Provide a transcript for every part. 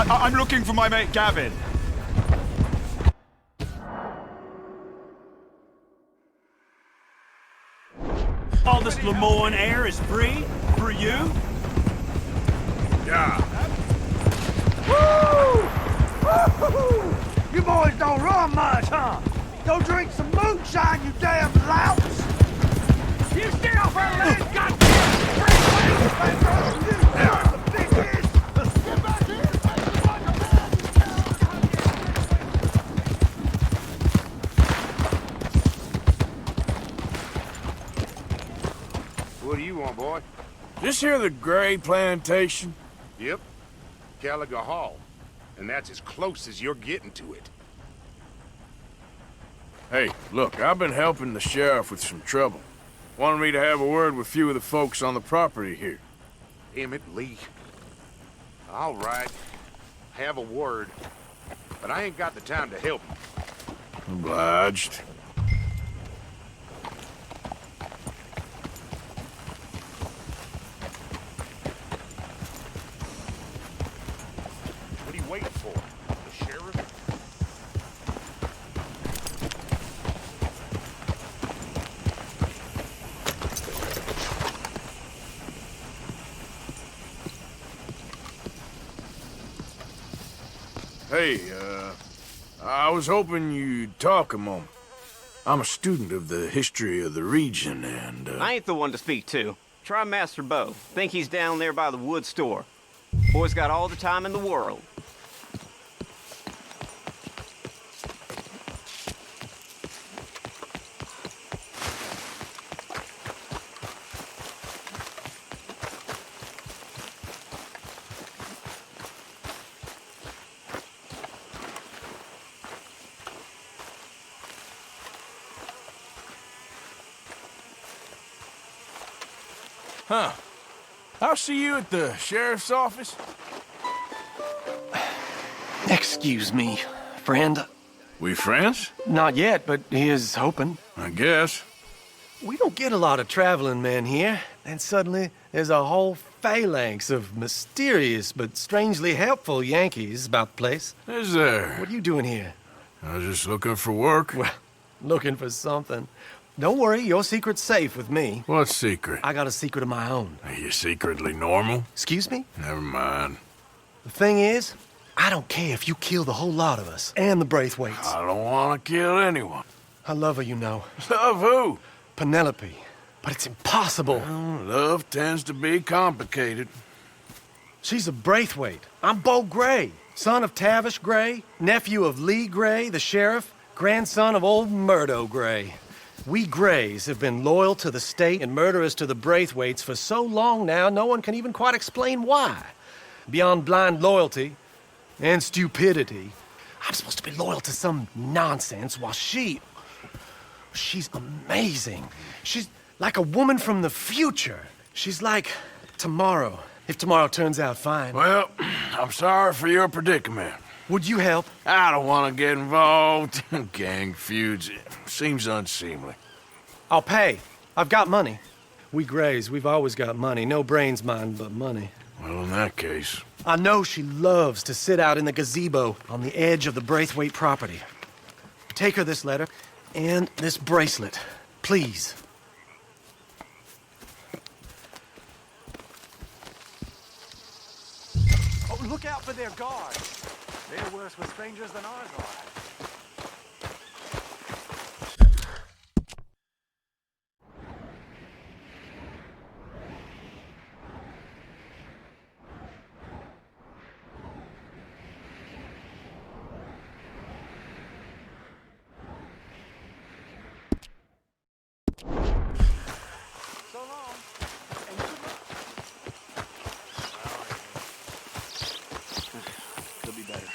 I'm looking for my mate Gavin. All this Lemoyne air is free for you? Yeah. Woo! Woo! You boys don't run much, huh? Go drink some moonshine, you damn louts! You stay off our land, goddamn! The biggest! Get back here! What do you want, boy? This here the Gray Plantation? Yep. Gallagher Hall. And that's as close as you're getting to it. Hey, look, I've been helping the sheriff with some trouble. Wanted me to have a word with a few of the folks on the property here. Emmett Lee. All right. Have a word. But I ain't got the time to help you. Obliged. What are you waiting for? The sheriff? Hey, I was hoping you'd talk a moment. I'm a student of the history of the region, and, I ain't the one to speak to. Try Master Bo. Think he's down there by the wood store. Boy's got all the time in the world. Huh. I'll see you at the sheriff's office. Excuse me, friend. We friends? Not yet, but here's hoping. I guess. We don't get a lot of traveling men here, and suddenly there's a whole phalanx of mysterious but strangely helpful Yankees about the place. Is there? What are you doing here? I was just looking for work. Well, looking for something. Don't worry, your secret's safe with me. What secret? I got a secret of my own. Are you secretly normal? Excuse me? Never mind. The thing is, I don't care if you kill the whole lot of us, and the Braithwaites. I don't want to kill anyone. I love her, you know. Love who? Penelope. But it's impossible. Well, love tends to be complicated. She's a Braithwaite. I'm Bo Gray, son of Tavish Gray, nephew of Lee Gray, the sheriff, grandson of old Murdo Gray. We Grays have been loyal to the state and murderers to the Braithwaites for so long now, no one can even quite explain why. Beyond blind loyalty and stupidity, I'm supposed to be loyal to some nonsense while she's amazing. She's like a woman from the future. She's like tomorrow, if tomorrow turns out fine. Well, I'm sorry for your predicament. Would you help? I don't want to get involved in gang feuds. It seems unseemly. I'll pay. I've got money. We Grays, we've always got money. No brains, mind, but money. Well, in that case... I know she loves to sit out in the gazebo on the edge of the Braithwaite property. Take her this letter and this bracelet, please. Oh, look out for their guards. They're worse with strangers than ours are. So long, and good luck. Could be better.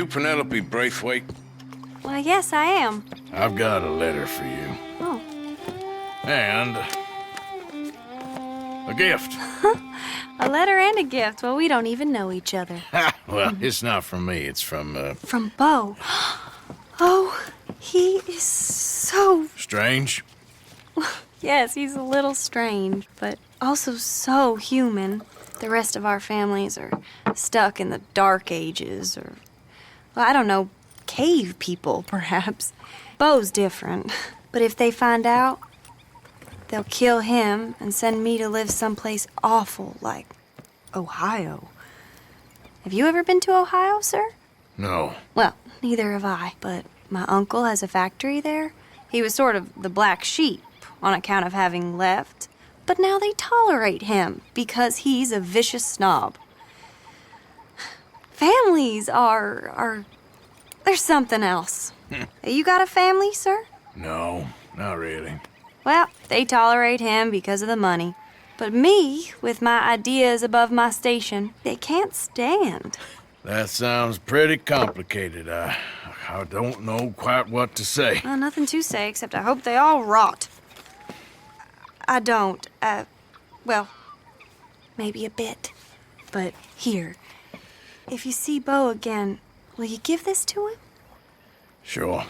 you Penelope Braithwaite? Well, yes, I am. I've got a letter for you. Oh. And a gift. A letter and a gift. Well, we don't even know each other. Well, it's not from me. It's from, From Bo. Oh, he is so... Strange. Yes, he's a little strange, but also so human. The rest of our families are stuck in the dark ages, or, well, I don't know, cave people, perhaps. Bo's different. But if they find out, they'll kill him and send me to live someplace awful like Ohio. Have you ever been to Ohio, sir? No. Well, neither have I, but my uncle has a factory there. He was sort of the black sheep on account of having left, but now they tolerate him because he's a vicious snob. Families are there's something else. You got a family, sir? No, not really. Well, they tolerate him because of the money. But me, with my ideas above my station, they can't stand. That sounds pretty complicated. I don't know quite what to say. Well, nothing to say, except I hope they all rot. I don't, well, maybe a bit. But here, if you see Bo again, will you give this to him? Sure.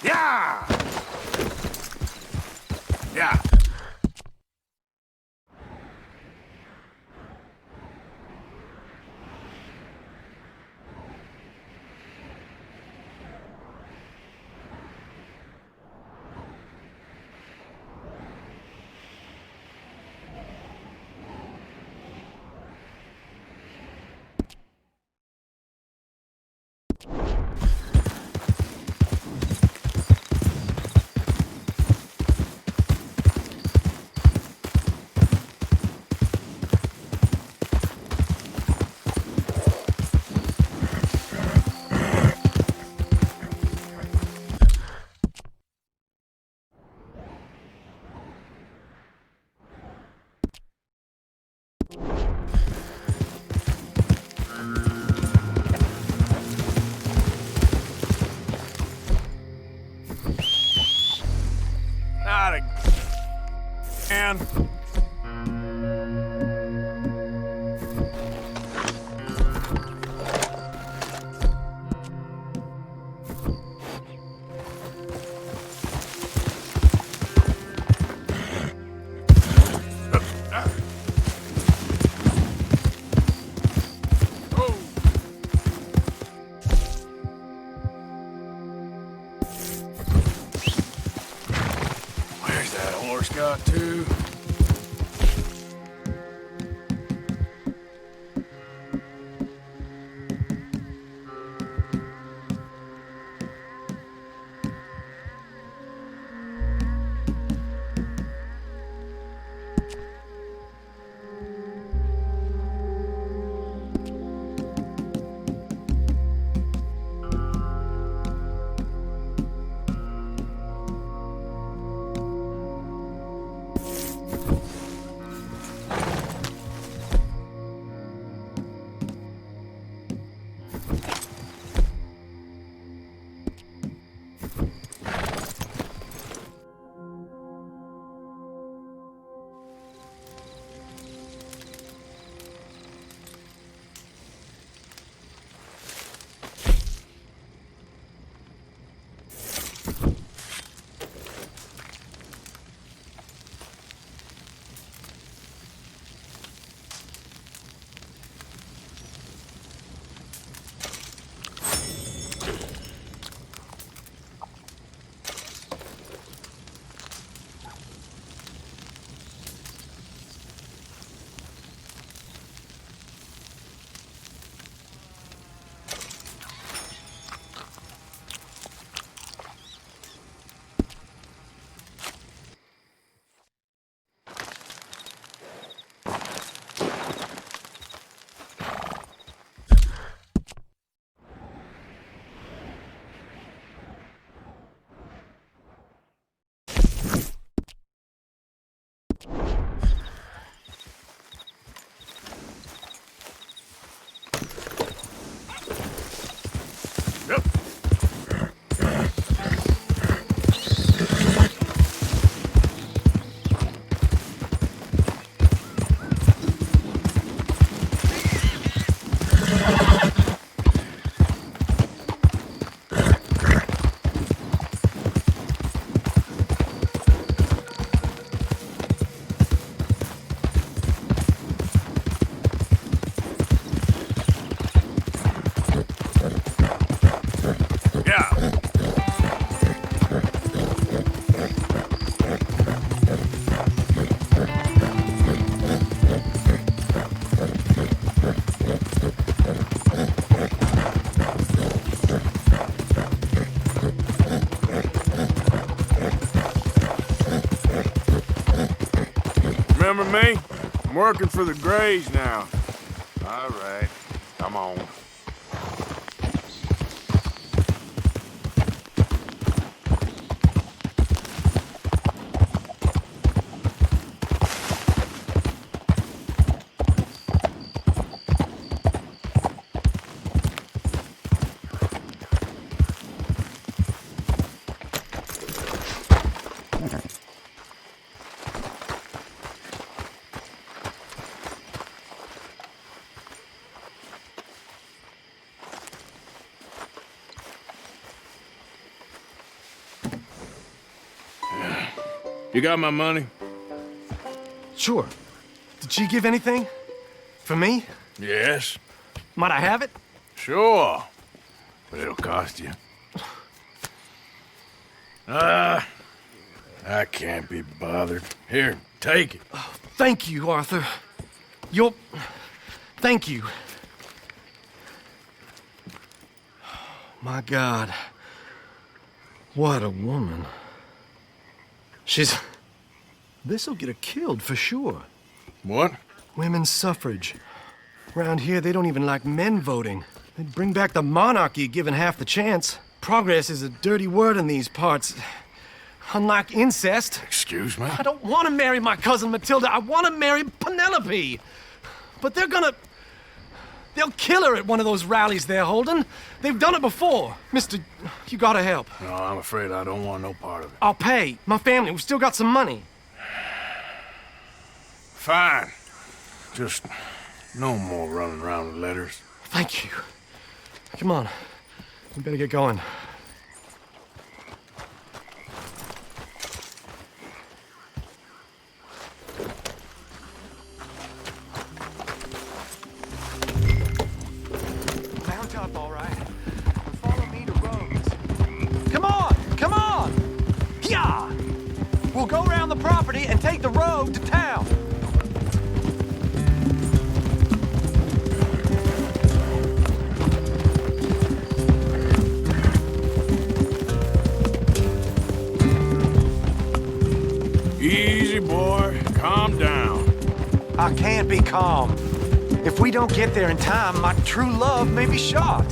Yeah! Yeah. Not again. Where's that horse got to? Remember me? I'm working for the Greys now. All right, come on. You got my money? Sure. Did she give anything? For me? Yes. Might I have it? Sure. But it'll cost you. I can't be bothered. Here, take it. Thank you, Arthur. Thank you. My God. What a woman. This'll get her killed for sure. What? Women's suffrage. Around here, they don't even like men voting. They'd bring back the monarchy given half the chance. Progress is a dirty word in these parts. Unlike incest. Excuse me? I don't want to marry my cousin Matilda. I want to marry Penelope. But they'll kill her at one of those rallies they're holding. They've done it before. Mister, you gotta help. No, I'm afraid I don't want no part of it. I'll pay. My family, we've still got some money. Fine. Just no more running around with letters. Thank you. Come on. We better get going. Mount up, all right. Follow me to Rhodes. Come on! Come on! Yeah! We'll go around the property and take the road to town. Easy, boy. Calm down. I can't be calm. If we don't get there in time, my true love may be shot.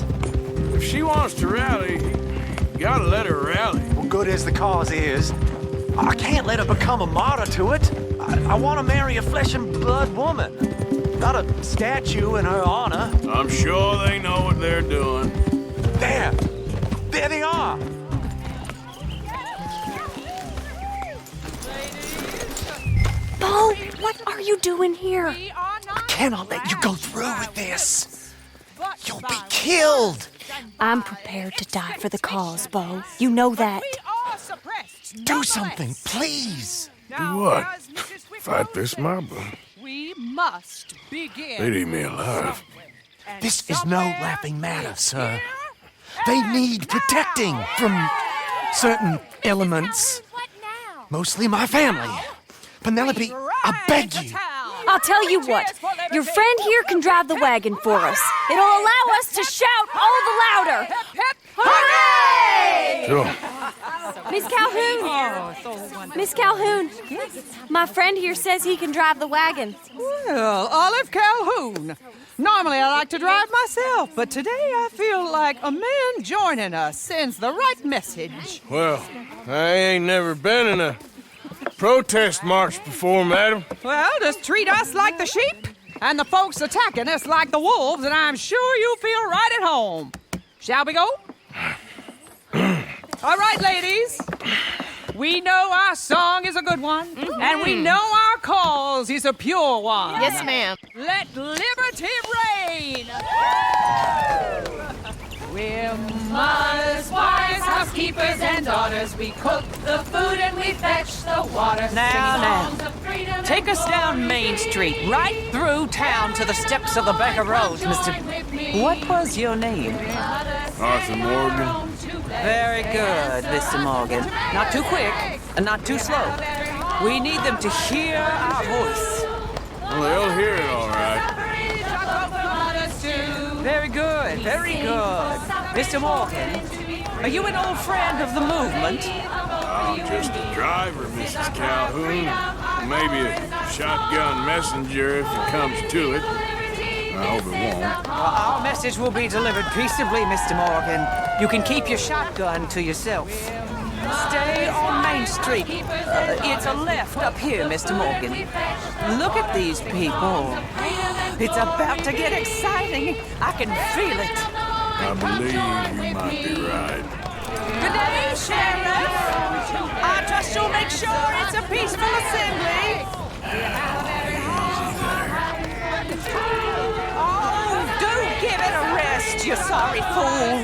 If she wants to rally, you gotta let her rally. Well, good as the cause is, I can't let her become a martyr to it. I want to marry a flesh and blood woman, not a statue in her honor. I'm sure they know what they're doing. There they are. Bo, what are you doing here? I cannot let you go through with this. You'll be killed. I'm prepared to die for the cause, Bo. You know that. Do something, please. Do what? Fight this mob? We must begin. They'd eat me alive. This is no laughing matter, sir. They need protecting from certain elements. Mostly my family. Penelope, I beg you. I'll tell you what. Your friend here can drive the wagon for us. It'll allow us to shout all the louder. Hooray! Sure. Miss Calhoun. Miss Calhoun. My friend here says he can drive the wagon. Well, Olive Calhoun. Normally I like to drive myself, but today I feel like a man joining us sends the right message. Well, I ain't never been in a protest march before, madam. Well, just treat us like the sheep, and the folks attacking us like the wolves, and I'm sure you feel right at home. Shall we go? All right, ladies. We know our song is a good one, and we know our cause is a pure one. Yes, ma'am. Let liberty reign! We're mothers, wives, housekeepers, and daughters. We cook the food and we fetch the water. Now, take us down Main Street, right through town to the steps of the Becker Roads, Mr. What was your name? Arthur Morgan. Very good, Mr. Morgan. Not too quick and not too slow. We need them to hear our voice. Well, they'll hear it all right. Very good, very good. Mr. Morgan, are you an old friend of the movement? I'm just a driver, Mrs. Calhoun. Maybe a shotgun messenger if it comes to it. I hope it won't. Well, our message will be delivered peaceably, Mr. Morgan. You can keep your shotgun to yourself. Stay on Main Street. It's a left up here, Mr. Morgan. Look at these people. It's about to get exciting. I can feel it. I believe you might be right. Good day, Sheriff. I trust you'll make sure it's a peaceful assembly. Oh, do give it a rest, you sorry fool.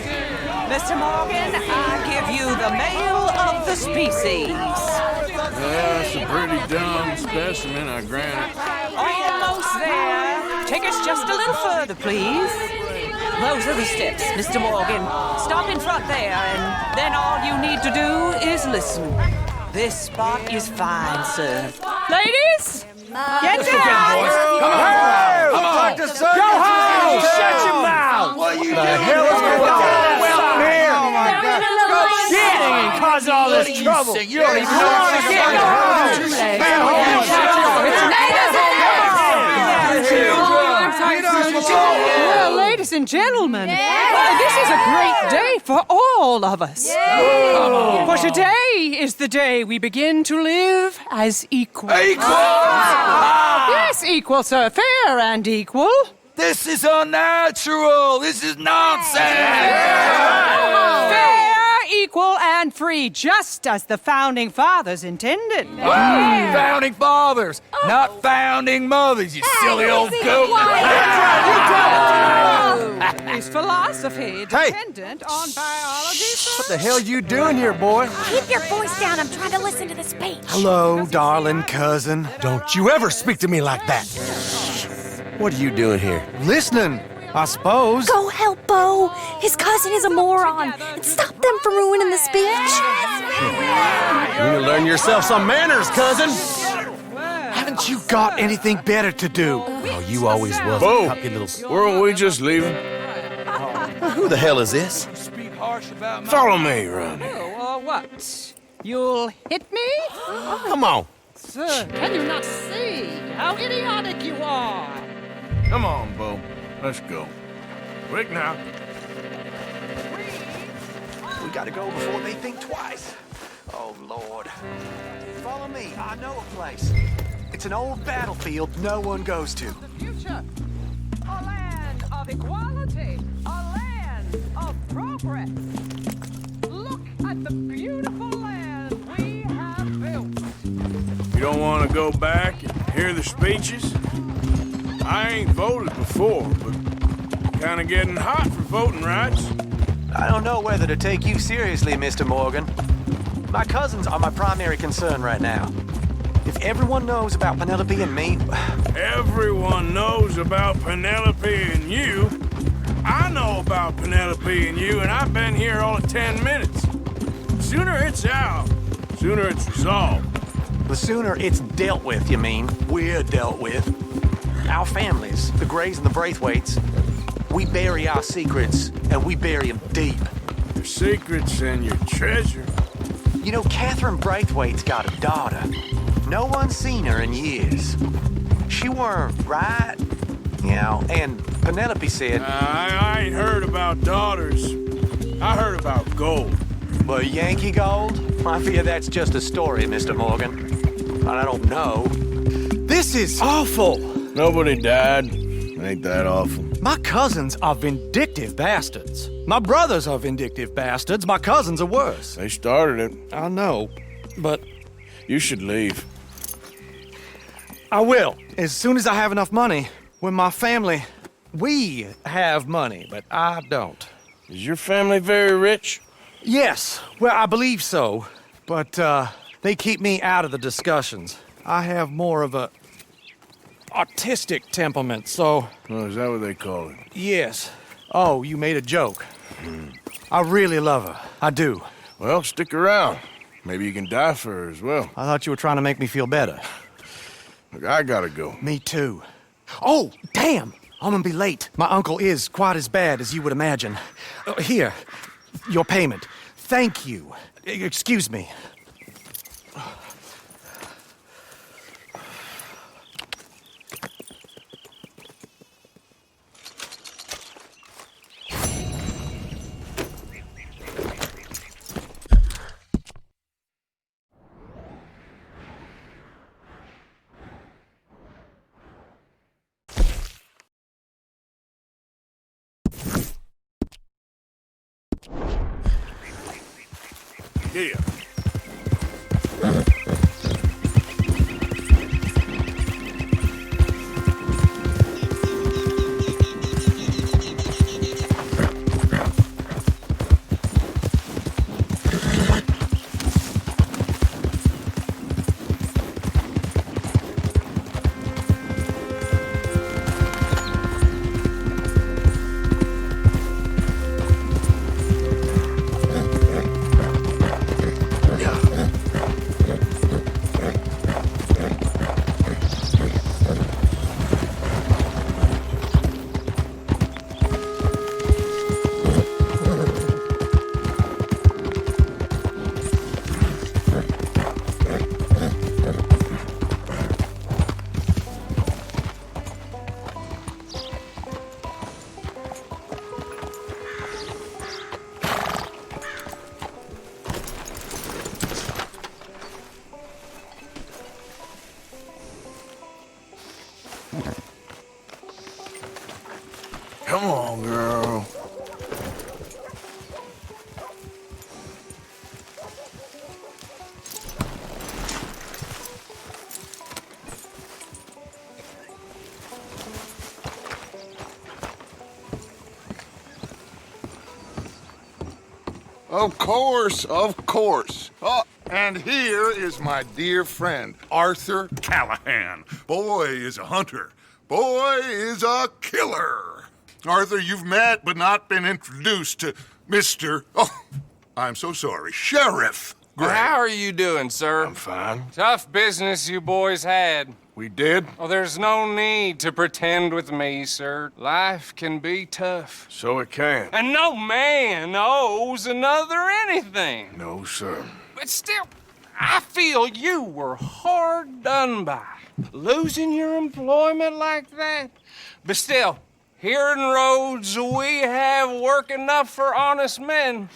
Mr. Morgan, I give you the male of the species. That's a pretty dumb specimen, I grant it. Almost there. Take us just a little further, please. Those are the steps, Mr. Morgan. Stop in front there, and then all you need to do is listen. This spot is fine, sir. Ladies, get down! Come on! Go home! Shut your mouth! What are you doing? The hell is going on? Welcome here! Oh my God! Go shit! And cause all this trouble. You don't even know what to get. Well, ladies and gentlemen, this is a great day for all of us. For today is the day we begin to live as equals. Yes, equal, sir. Fair and equal. This is unnatural. This is nonsense. Fair, equal, and free, just as the Founding Fathers intended. Founding fathers, not founding mothers, you silly old goat. Is philosophy dependent on biology, sir? What the hell you doing here, boy? Keep your voice down. I'm trying to listen to the speech. Hello, darling cousin. Don't you ever speak to me like that. What are you doing here? Listening, I suppose. Go help Bo. His cousin is a moron. And stop them from ruining the speech. You need to learn yourself some manners, cousin. Haven't you got anything better to do? Oh, you always was Bo, a puppy little... weren't we just leaving? Who the hell is this? Follow me, Ronnie. Oh, what? You'll hit me? Come on. Sir, can you not see how idiotic you are? Come on, Bo. Let's go. Quick now. We gotta go before they think twice. Oh, Lord. Follow me. I know a place. It's an old battlefield no one goes to. The future. A land of equality. A land of progress. Look at the beautiful land we have built. You don't want to go back and hear the speeches? I ain't voted before, but kind of getting hot for voting rights. I don't know whether to take you seriously, Mr. Morgan. My cousins are my primary concern right now. If everyone knows about Penelope and me... Everyone knows about Penelope and you. I know about Penelope and you, and I've been here all of 10 minutes. Sooner it's out, sooner it's resolved. The sooner it's dealt with, you mean. We're dealt with. Our families, the Grays and the Braithwaites, we bury our secrets, and we bury them deep. Your secrets and your treasure. You know, Catherine Braithwaite's got a daughter. No one's seen her in years. She weren't right, you know, and Penelope said... I ain't heard about daughters. I heard about gold. Well, Yankee gold? I fear that's just a story, Mr. Morgan. I don't know. This is awful. Nobody died. Ain't that awful. My cousins are vindictive bastards. My brothers are vindictive bastards. My cousins are worse. They started it. I know, but... You should leave. I will, as soon as I have enough money. When my family... We have money, but I don't. Is your family very rich? Yes, well, I believe so. But, they keep me out of the discussions. I have more of a... artistic temperament, so... Oh, is that what they call it? Yes. Oh, you made a joke. I really love her. I do. Well, stick around. Maybe you can die for her as well. I thought you were trying to make me feel better. Look, I gotta go. Me too. Oh, damn! I'm gonna be late. My uncle is quite as bad as you would imagine. Here, your payment. Thank you. Excuse me. Here. Come on, girl. Of course, of course. Oh, and here is my dear friend, Arthur Callahan. Boy is a hunter. Boy is a killer. Arthur, you've met but not been introduced to Mr. Oh, I'm so sorry, Sheriff Gray. How are you doing, sir? I'm fine. Tough business you boys had. We did? Oh, there's no need to pretend with me, sir. Life can be tough. So it can. And no man owes another anything. No, sir. But still, I feel you were hard done by. Losing your employment like that. But still, here in Rhodes, we have work enough for honest men.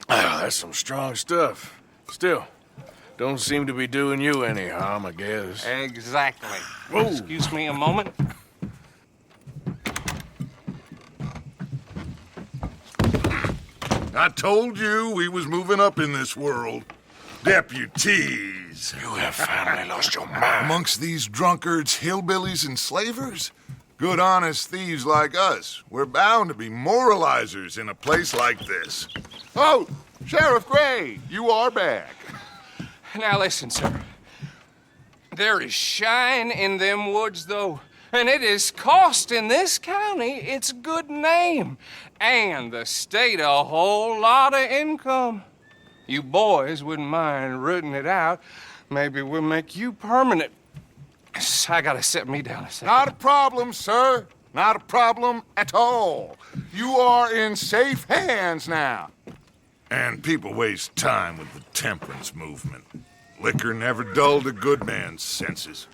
Ah, that's some strong stuff. Still, don't seem to be doing you any harm, I guess. Exactly. Whoa. Excuse me a moment. I told you we was moving up in this world. Deputies. You have finally lost your mind. Amongst these drunkards, hillbillies, and slavers? Good, honest thieves like us. We're bound to be moralizers in a place like this. Oh, Sheriff Gray, you are back. Now listen, sir. There is shine in them woods, though, and it is costing this county its good name and the state a whole lot of income. You boys wouldn't mind rooting it out. Maybe we'll make you permanent. I gotta set me down a second. Not a problem, sir. Not a problem at all. You are in safe hands now. And people waste time with the temperance movement. Liquor never dulled a good man's senses.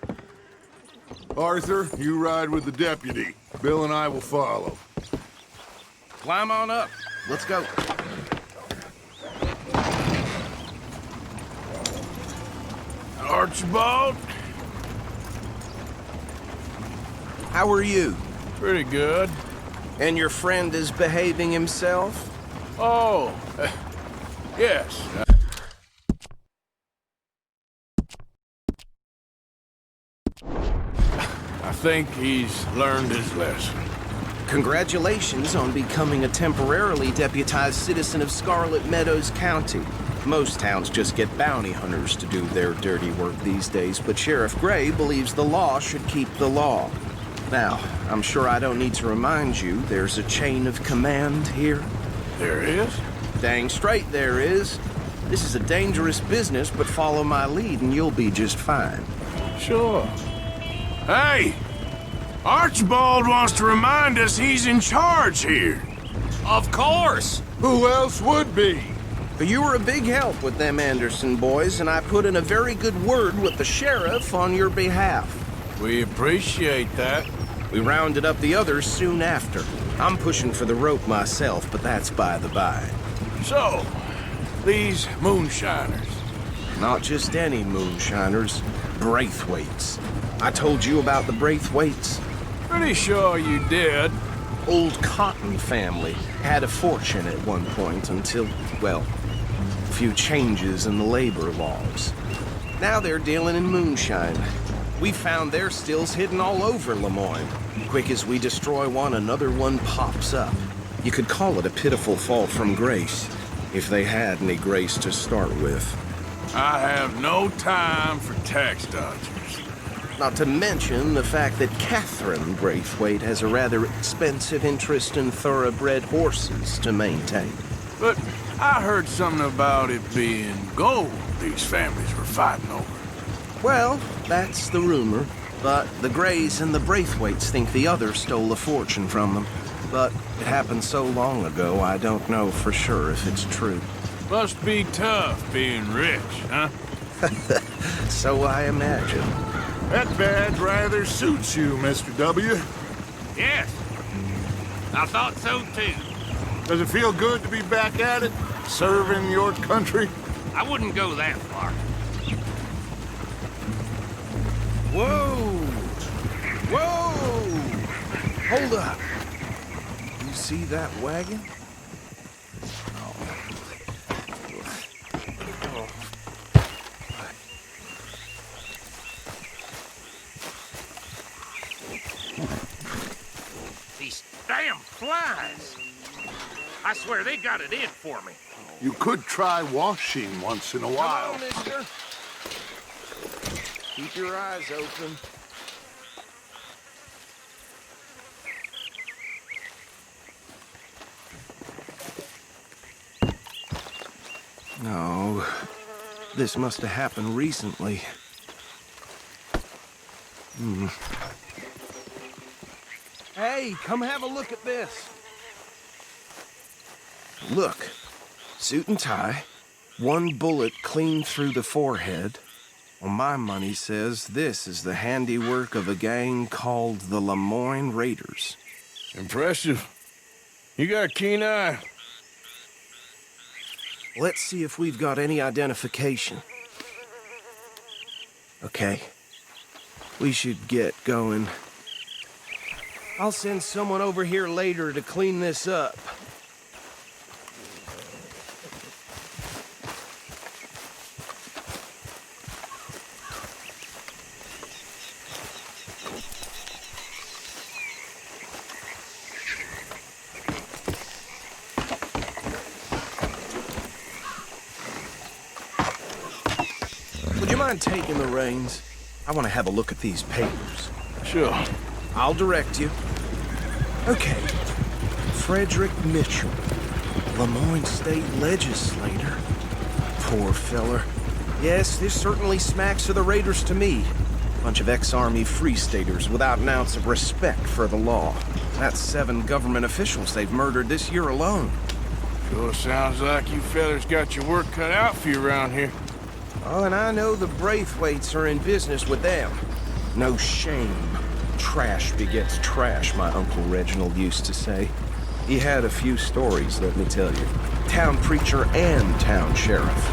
Arthur, you ride with the deputy. Bill and I will follow. Climb on up. Let's go. Archibald? How are you? Pretty good. And your friend is behaving himself? Oh, yes. I think he's learned his lesson. Congratulations on becoming a temporarily deputized citizen of Scarlet Meadows County. Most towns just get bounty hunters to do their dirty work these days, but Sheriff Gray believes the law should keep the law. Now, I'm sure I don't need to remind you, there's a chain of command here. There is? Dang straight there is. This is a dangerous business, but follow my lead and you'll be just fine. Sure. Hey! Archibald wants to remind us he's in charge here. Of course! Who else would be? You were a big help with them Anderson boys, and I put in a very good word with the sheriff on your behalf. We appreciate that. We rounded up the others soon after. I'm pushing for the rope myself, but that's by the by. So, these moonshiners. Not just any moonshiners, Braithwaites. I told you about the Braithwaites? Pretty sure you did. Old Cotton family had a fortune at one point until, well, a few changes in the labor laws. Now they're dealing in moonshine. We found their stills hidden all over Lemoyne. Quick as we destroy one, another one pops up. You could call it a pitiful fall from grace, if they had any grace to start with. I have no time for tax dodgers. Not to mention the fact that Catherine Braithwaite has a rather expensive interest in thoroughbred horses to maintain. But I heard something about it being gold these families were fighting over. Well, that's the rumor. But the Grays and the Braithwaites think the other stole a fortune from them. But it happened so long ago, I don't know for sure if it's true. Must be tough being rich, huh? So I imagine. That badge rather suits you, Mr. W. Yes. I thought so, too. Does it feel good to be back at it? Serving your country? I wouldn't go that far. Whoa! Whoa! Hold up. You see that wagon? These damn flies! I swear they got it in for me. You could try washing once in a while. Come on, mister. Keep your eyes open. No, this must have happened recently. Hey, come have a look at this. Look, suit and tie, one bullet clean through the forehead. Well, my money says this is the handiwork of a gang called the Lemoyne Raiders. Impressive. You got a keen eye. Let's see if we've got any identification. Okay. We should get going. I'll send someone over here later to clean this up. Would you mind taking the reins? I want to have a look at these papers. Sure. I'll direct you. Okay. Frederick Mitchell, Lemoyne State Legislator. Poor feller. Yes, this certainly smacks of the Raiders to me. Bunch of ex-Army Free Staters without an ounce of respect for the law. That's 7 government officials they've murdered this year alone. Sure sounds like you fellas got your work cut out for you around here. Oh, and I know the Braithwaites are in business with them. No shame. Trash begets trash, my Uncle Reginald used to say. He had a few stories, let me tell you. Town preacher and town sheriff.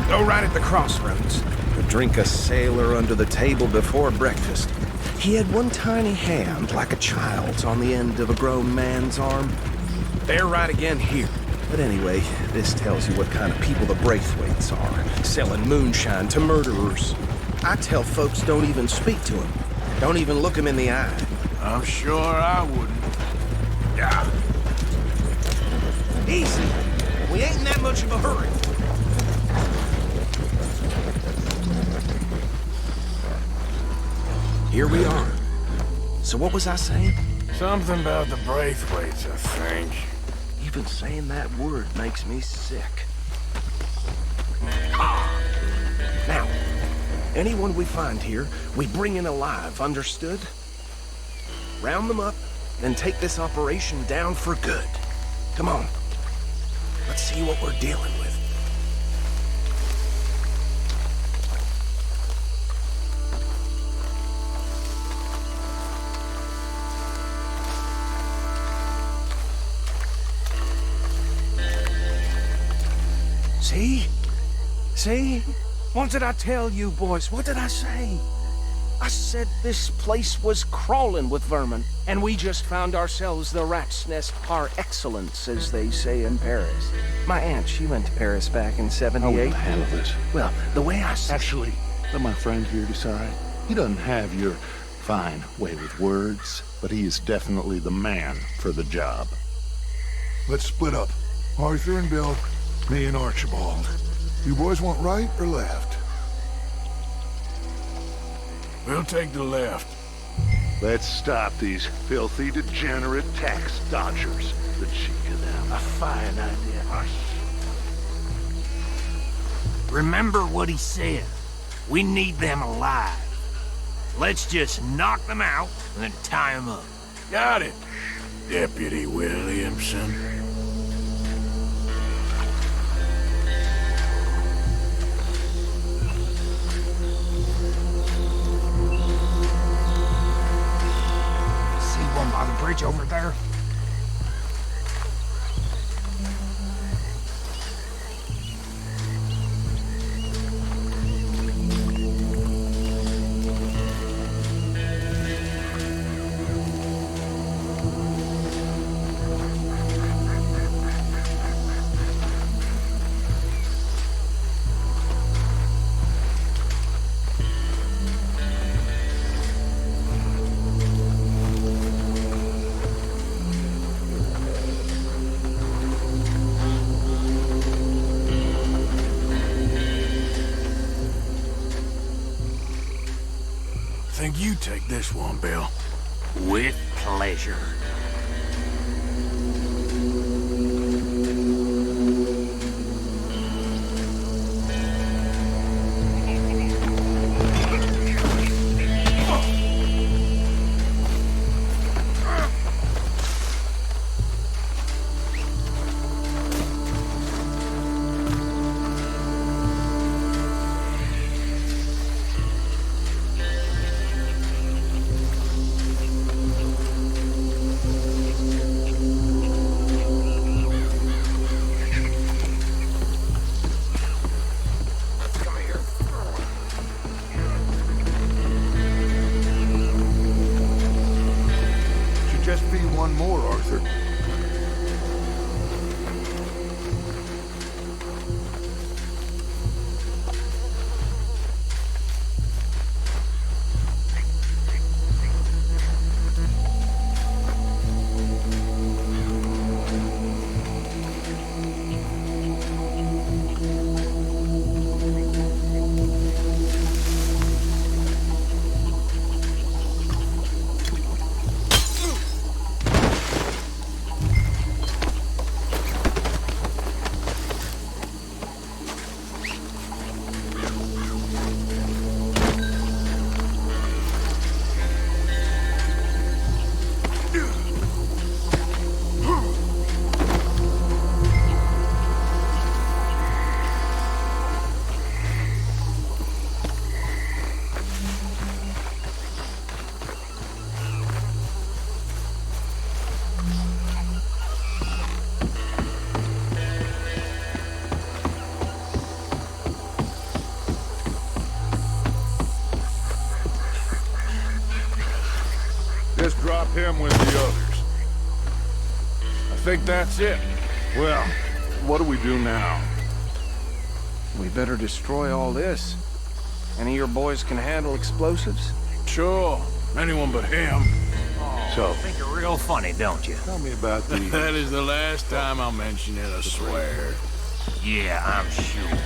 Go right at the crossroads. Drink a sailor under the table before breakfast. He had one tiny hand, like a child's, on the end of a grown man's arm. They're right again here. But anyway, this tells you what kind of people the Braithwaites are, selling moonshine to murderers. I tell folks don't even speak to them. Don't even look them in the eye. I'm sure I wouldn't. Yeah. Easy. We ain't in that much of a hurry. Here we are. So what was I saying? Something about the Braithwaites, I think. Even saying that word makes me sick. Now, anyone we find here, we bring in alive, understood? Round them up, then take this operation down for good. Come on. Let's see what we're dealing with. See? See? What did I tell you, boys? What did I say? I said this place was crawling with vermin, and we just found ourselves the rat's nest par excellence, as they say in Paris. My aunt, she went to Paris back in '78. I will handle this. Well, the way I see... Actually, let my friend here decide. He doesn't have your fine way with words, but he is definitely the man for the job. Let's split up. Arthur and Bill, me and Archibald. You boys want right or left? We'll take the left. Let's stop these filthy, degenerate tax dodgers. The cheek of them. A fine idea. Remember what he said. We need them alive. Let's just knock them out and then tie them up. Got it, Deputy Williamson. One by the bridge over there. this one, Bill. With pleasure. Just be one more, Arthur. Just drop him with the others. I think that's it. Well, what do we do now? We better destroy all this. Any of your boys can handle explosives? Sure. Anyone but him. So, think you're real funny, don't you? Tell me about these. That is the last time I'll mention it, I swear. Yeah, I'm sure.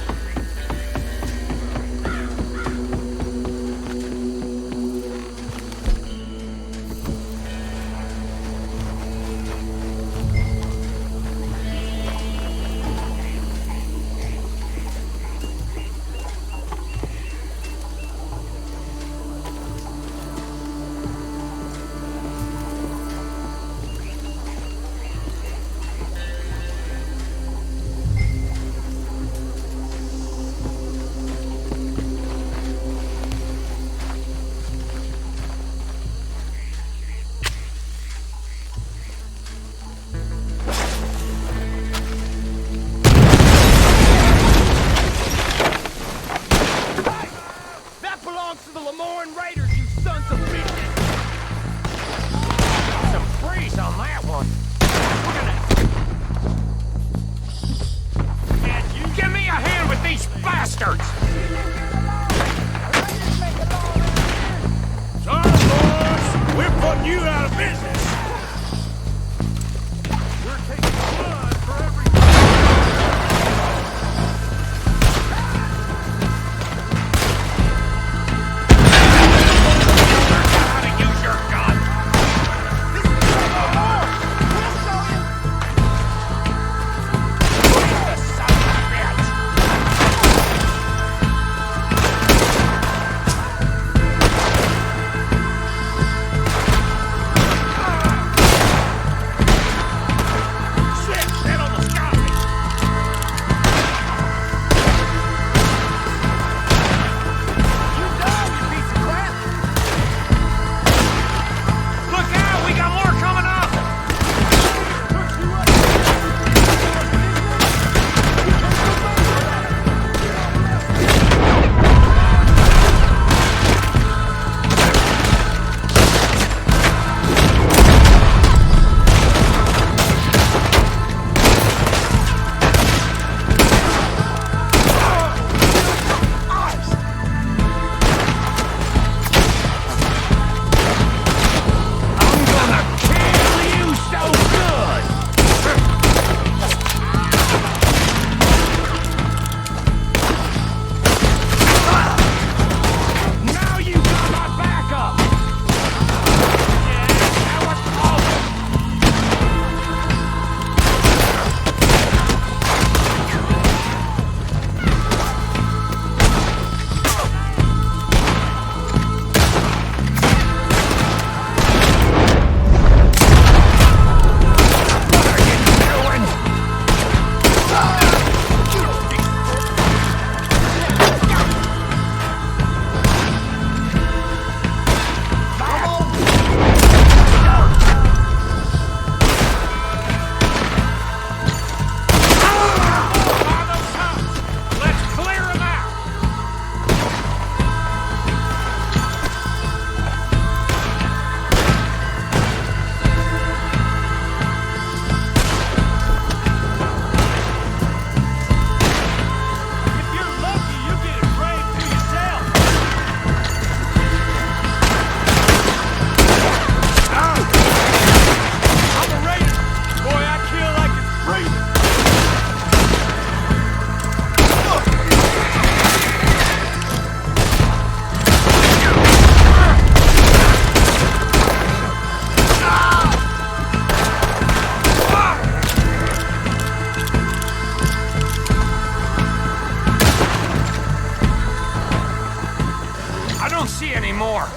more.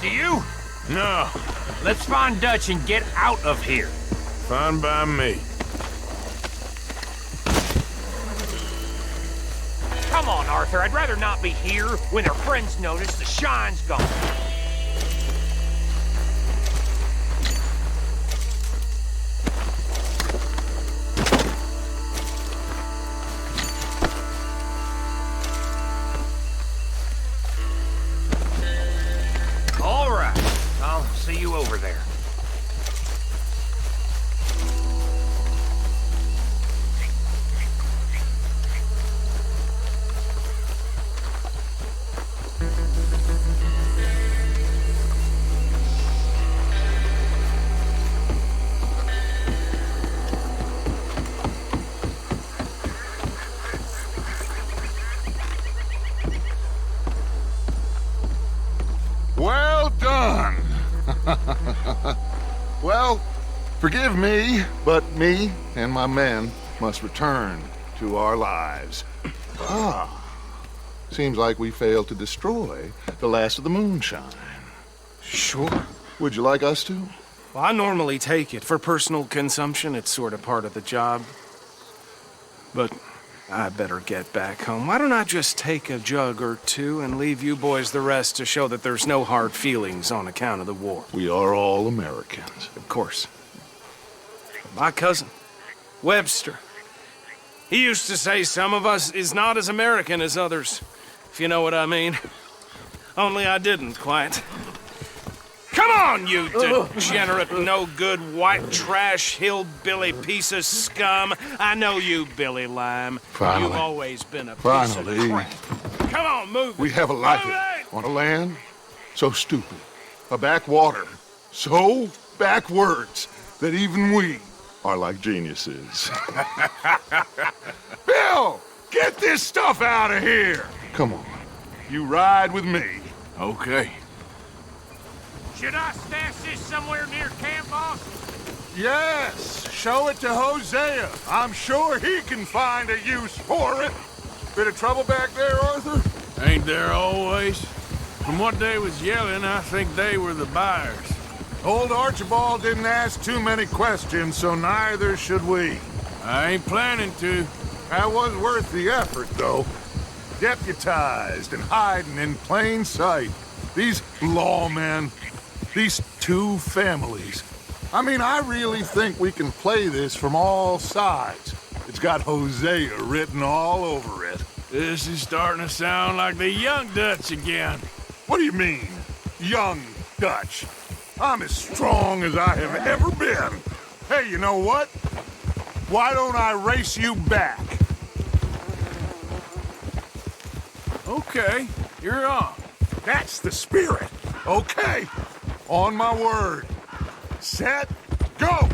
Do you? No. Let's find Dutch and get out of here. Fine by me. Come on, Arthur. I'd rather not be here when our friends notice the shine's gone. All right. I'll see you over there. Well done. Well, forgive me, but me and my men must return to our lives. Seems like we failed to destroy the last of the moonshine. Sure. Would you like us to? Well, I normally take it. For personal consumption, it's sort of part of the job. But I better get back home. Why don't I just take a jug or two and leave you boys the rest to show that there's no hard feelings on account of the war? We are all Americans. Of course. My cousin, Webster, he used to say some of us is not as American as others, if you know what I mean. Only I didn't quite. Come on, you degenerate, no-good, white trash, hillbilly piece of scum. I know you, Billy Lime. Finally. You've always been a piece Finally. of crap. Come on, move. We have a life on a land so stupid, a backwater so backwards that even we are like geniuses. Bill, get this stuff out of here. Come on, you ride with me. Okay. Should I stash this somewhere near camp, boss? Yes, show it to Hosea. I'm sure he can find a use for it. Bit of trouble back there, Arthur? Ain't there always? From what they was yelling, I think they were the buyers. Old Archibald didn't ask too many questions, so neither should we. I ain't planning to. That was worth the effort, though. Deputized and hiding in plain sight. These lawmen, these two families. I mean, I really think we can play this from all sides. It's got Hosea written all over it. This is starting to sound like the young Dutch again. What do you mean, young Dutch? I'm as strong as I have ever been. Hey, you know what? Why don't I race you back? Okay, you're on. That's the spirit. Okay, on my word. Set, go!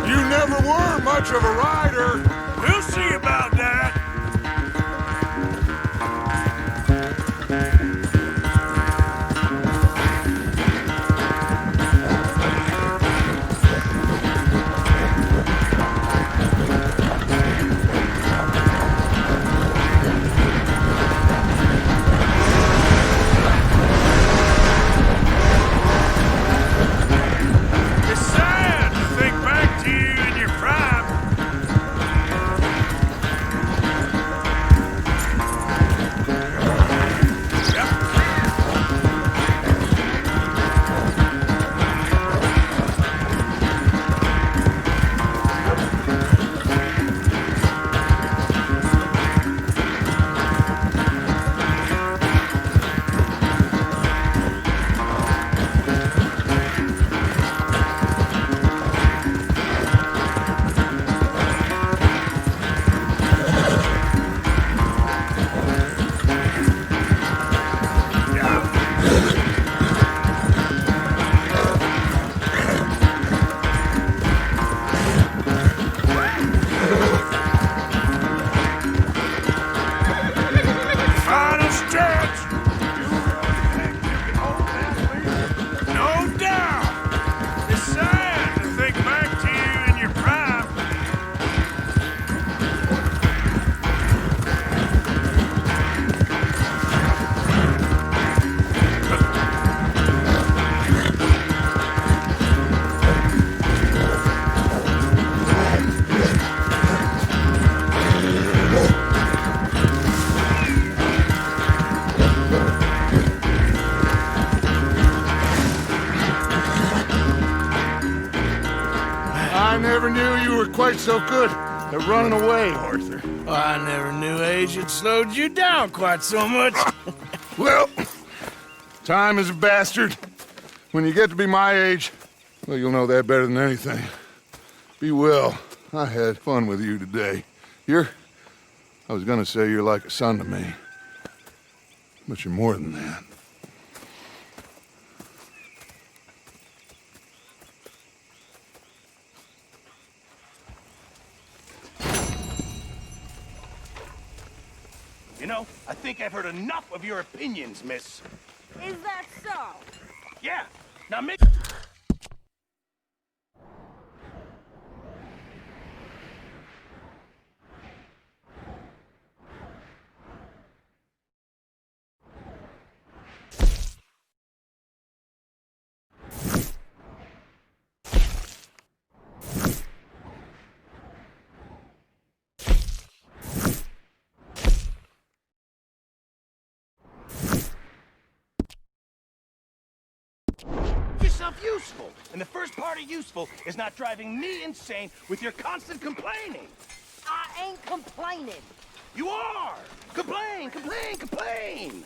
You never were much of a rider. We'll see about that. were quite so good at running away, Arthur. Oh, I never knew age had slowed you down quite so much. Well, time is a bastard. When you get to be my age, well, you'll know that better than anything. Be well. I had fun with you today. I was gonna say you're like a son to me. But you're more than that. You know, I think I've heard enough of your opinions, miss. Is that so? Yeah. Now make... yourself useful. And the first part of useful is not driving me insane with your constant complaining. I ain't complaining. You are! Complain, complain, complain!